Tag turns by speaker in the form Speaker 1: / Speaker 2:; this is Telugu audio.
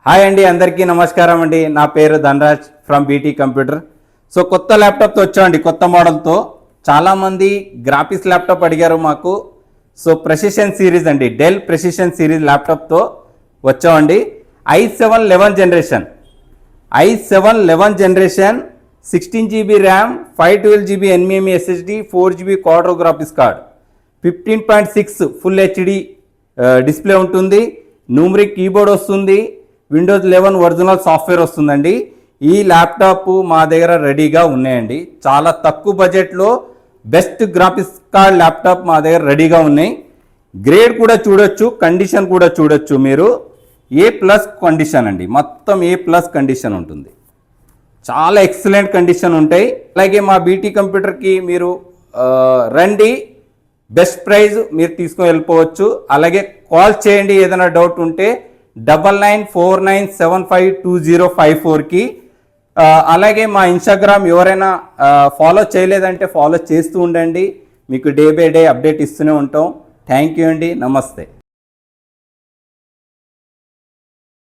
Speaker 1: హాయ్ అండి, అందరికీ నమస్కారం అండి. నా పేరు Dhanraj from BT computer. So కొత్త ల్యాప్టాప్తో వచ్చామండి, కొత్త మోడల్తో. చాలామంది గ్రాఫిక్స్ ల్యాప్టాప్ అడిగారు మాకు. సో ప్రెసిషన్ సిరీస్ అండి, డెల్ ప్రెసిషన్ సిరీస్ ల్యాప్టాప్తో వచ్చామండి. i7 11 generation, i7 11 generation, 16 GB RAM, 512 GB NVMe SSD, 4 GB Quadro graphics card, 15.6 full HD display ఉంటుంది, న్యూమరిక్ కీబోర్డ్ వస్తుంది, విండోస్ 11 ఒరిజినల్ సాఫ్ట్వేర్ వస్తుందండి. ఈ ల్యాప్టాప్ మా దగ్గర రెడీగా ఉన్నాయండి. చాలా తక్కువ బడ్జెట్లో బెస్ట్ గ్రాఫిక్స్ కార్డ్ ల్యాప్టాప్ మా దగ్గర రెడీగా ఉన్నాయి. గ్రేడ్ కూడా చూడొచ్చు, కండిషన్ కూడా చూడొచ్చు. మీరు A+ కండిషన్ అండి, మొత్తం A+ కండిషన్ ఉంటుంది. చాలా ఎక్సలెంట్ కండిషన్ ఉంటాయి. అలాగే మా బీటీ కంప్యూటర్కి మీరు రండి, బెస్ట్ ప్రైజ్ మీరు తీసుకొని వెళ్ళిపోవచ్చు. అలాగే కాల్ చేయండి ఏదైనా డౌట్ ఉంటే 9949752054కి. అలాగే మా ఇన్స్టాగ్రామ్ ఎవరైనా ఫాలో చేయలేదంటే ఫాలో చేస్తూ ఉండండి, మీకు డే బై డే అప్డేట్ ఇస్తూనే ఉంటాం. థ్యాంక్ యూ అండి, నమస్తే.